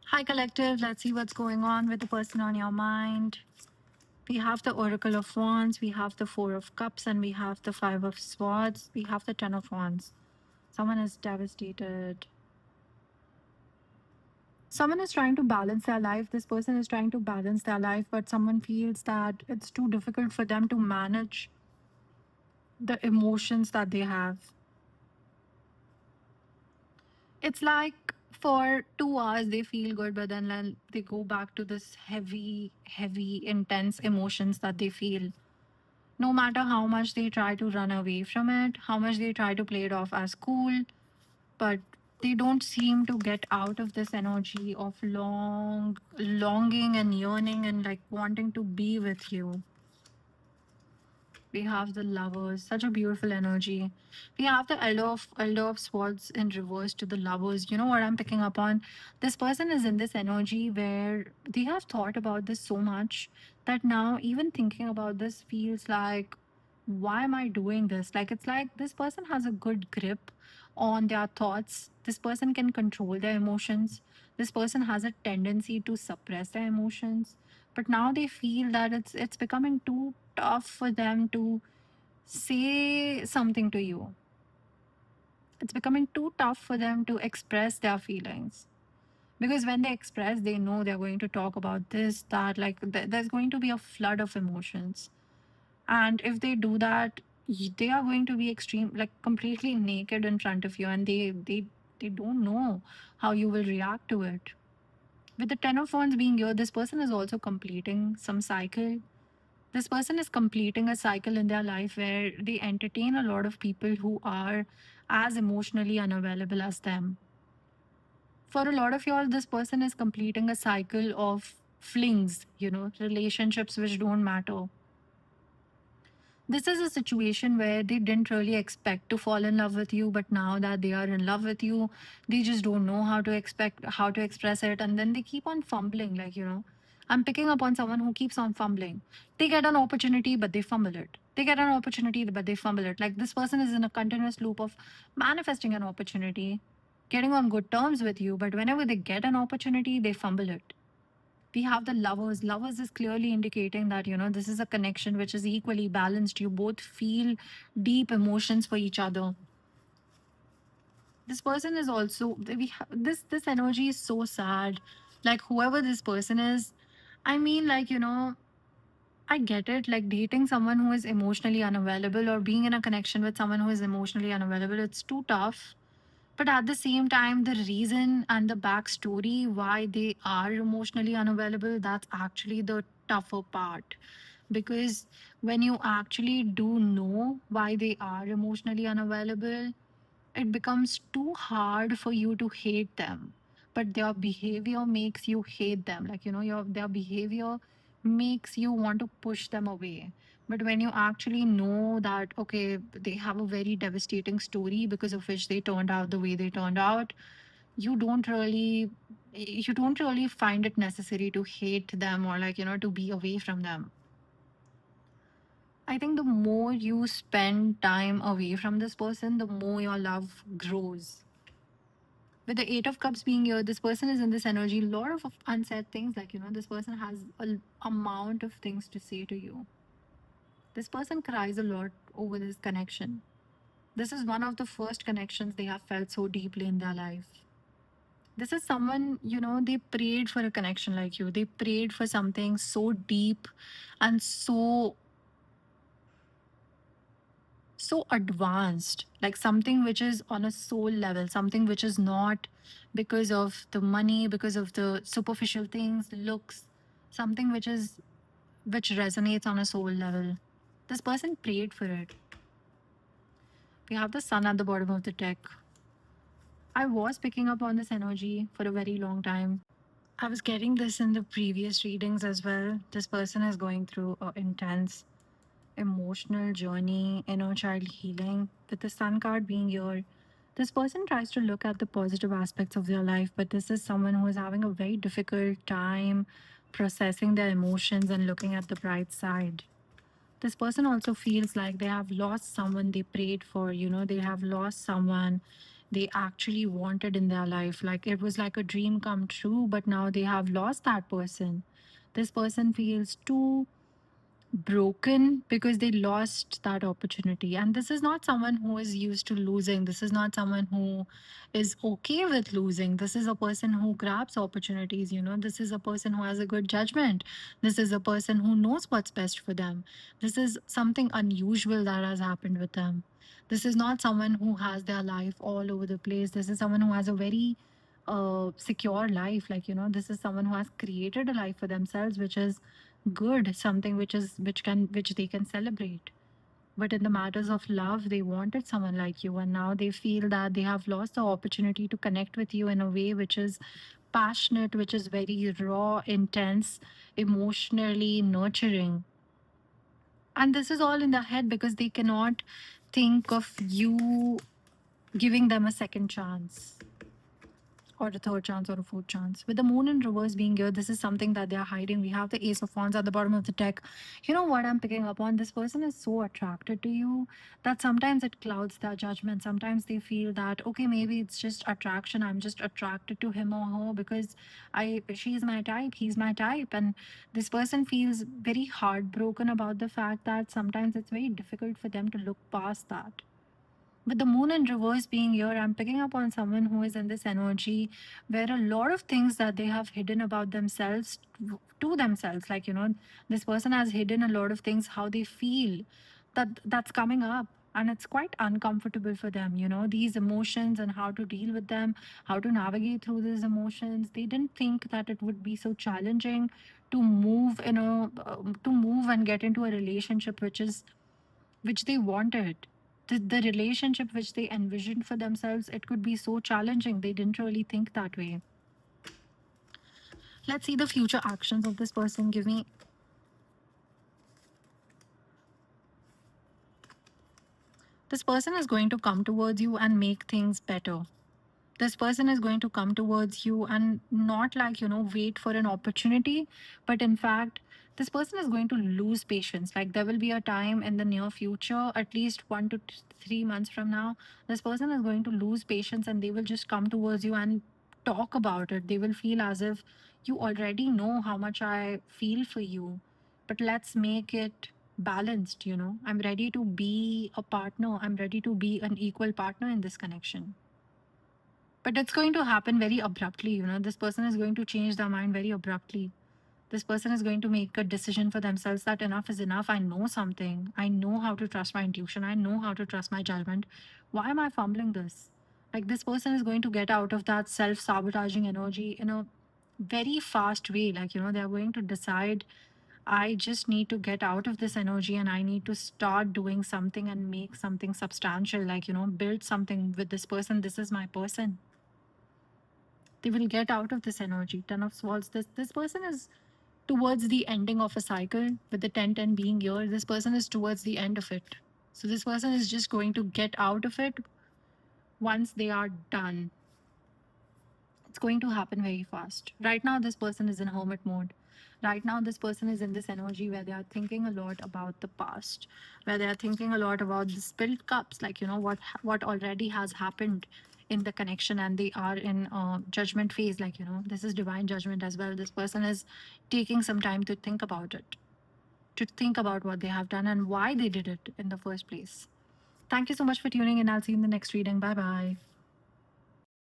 Hi, collective. Let's see what's going on with the person on your mind. We have the Oracle of Wands, we have the Four of Cups, and we have the Five of Swords. We have the Ten of Wands. Someone is devastated. Someone is trying to balance their life. This person is trying to balance their life, but someone feels that it's too difficult for them to manage the emotions that they have. It's like for 2 hours they feel good, but then they go back to this heavy, intense emotions that they feel. No matter how much they try to run away from it, how much they try to play it off as cool, but they don't seem to get out of this energy of longing and yearning and like wanting to be with you. We have the lovers, such a beautiful energy. We have the elder of swords in reverse to the lovers. You know what I'm picking up on? This person is in this energy where they have thought about this so much that now even thinking about this feels like, why am I doing this? Like it's like this person has a good grip on their thoughts. This person can control their emotions. This person has a tendency to suppress their emotions, but now they feel that it's becoming too tough for them to say something to you. It's becoming too tough for them to express their feelings, because when they express, they know they're going to talk about this, that, like there's going to be a flood of emotions. And if they do that, they are going to be extreme, like completely naked in front of you, and they don't know how you will react to it. With the Ten of Wands being here, this person is also completing some cycle. This person is completing a cycle in their life where they entertain a lot of people who are as emotionally unavailable as them. For a lot of y'all, this person is completing a cycle of flings, relationships which don't matter. This is a situation where they didn't really expect to fall in love with you, but now that they are in love with you, they just don't know how to express it, and then they keep on fumbling. I'm picking up on someone who keeps on fumbling. They get an opportunity, but they fumble it. They get an opportunity, but they fumble it. Like this person is in a continuous loop of manifesting an opportunity, getting on good terms with you, but whenever they get an opportunity, they fumble it. We have the lovers is clearly indicating that this is a connection which is equally balanced. You both feel deep emotions for each other. This person is also this energy is so sad. Like whoever this person is, I mean, like, I get it. Like dating someone who is emotionally unavailable or being in a connection with someone who is emotionally unavailable, it's too tough. But at the same time, the reason and the backstory why they are emotionally unavailable, that's actually the tougher part. Because when you actually do know why they are emotionally unavailable, it becomes too hard for you to hate them. But their behavior makes you hate them. Like, their behavior makes you want to push them away. But when you actually know that, okay, they have a very devastating story because of which they turned out the way they turned out, you don't really you don't really find it necessary to hate them or, like, to be away from them. I think the more you spend time away from this person, the more your love grows. With the Eight of Cups being here, this person is in this energy, a lot of unsaid things. Like, this person has a amount of things to say to you. This person cries a lot over this connection. This is one of the first connections they have felt so deeply in their life. This is someone, they prayed for a connection like you. They prayed for something so deep and so advanced, like something which is on a soul level, something which is not because of the money, because of the superficial things, looks, something which resonates on a soul level. This person prayed for it. We have the sun at the bottom of the deck. I was picking up on this energy for a very long time. I was getting this in the previous readings as well. This person is going through an intense emotional journey, inner child healing. With the sun card being here, this person tries to look at the positive aspects of their life, but this is someone who is having a very difficult time processing their emotions and looking at the bright side. This person also feels like they have lost someone they prayed for, they have lost someone they actually wanted in their life. Like it was like a dream come true, but now they have lost that person. This person feels too broken because they lost that opportunity. And this is not someone who is used to losing. This is not someone who is okay with losing. This is a person who grabs opportunities, you know. This is a person who has a good judgment. This is a person who knows what's best for them. This is something unusual that has happened with them. This is not someone who has their life all over the place. This is someone who has a very secure life. Like, you know, this is someone who has created a life for themselves, which is good, something which they can celebrate. But in the matters of love, they wanted someone like you, and now they feel that they have lost the opportunity to connect with you in a way which is passionate, which is very raw, intense, emotionally nurturing. And this is all in their head because they cannot think of you giving them a second chance, or a third chance, or a fourth chance. With the moon in reverse being here, this is something that they are hiding. We have the Ace of Wands at the bottom of the deck. You know what I'm picking up on? This person is so attracted to you that sometimes it clouds their judgment. Sometimes they feel that, okay, maybe it's just attraction. I'm just attracted to him or her because she's my type, he's my type. And this person feels very heartbroken about the fact that sometimes it's very difficult for them to look past that. With the moon in reverse being here, I'm picking up on someone who is in this energy where a lot of things that they have hidden about themselves to themselves, like, you know, this person has hidden a lot of things, how they feel, that's coming up. And it's quite uncomfortable for them, you know, these emotions and how to deal with them, how to navigate through these emotions. They didn't think that it would be so challenging to move in a to move and get into a relationship which they wanted. The relationship which they envisioned for themselves, it could be so challenging. They didn't really think that way. Let's see the future actions of this person. Give me. This person is going to come towards you and make things better. This person is going to come towards you and not, like, you know, wait for an opportunity, but in fact, this person is going to lose patience. Like, there will be a time in the near future, at least 1 to 3 months from now, this person is going to lose patience and they will just come towards you and talk about it. They will feel as if you already know how much I feel for you, but let's make it balanced. You know, I'm ready to be a partner, I'm ready to be an equal partner in this connection. But it's going to happen very abruptly, you know. This person is going to change their mind very abruptly. This person is going to make a decision for themselves that enough is enough. I know something. I know how to trust my intuition. I know how to trust my judgment. Why am I fumbling this? Like, this person is going to get out of that self sabotaging energy in a very fast way. Like, you know, they're going to decide, I just need to get out of this energy and I need to start doing something and make something substantial. Like, you know, build something with this person. This is my person. They will get out of this energy. Ten of Swords. This person is towards the ending of a cycle. With the 10-10 being here, this person is towards the end of it. So this person is just going to get out of it once they are done. It's going to happen very fast. Right now, this person is in hermit mode. Right now, this person is in this energy where they are thinking a lot about the past, where they are thinking a lot about the spilled cups, like, you know, what already has happened in the connection, and they are in judgment phase. Like, you know, this is divine judgment as well. This person is taking some time to think about it, to think about what they have done and why they did it in the first place. Thank you so much for tuning in. I'll see you in the next reading. Bye bye.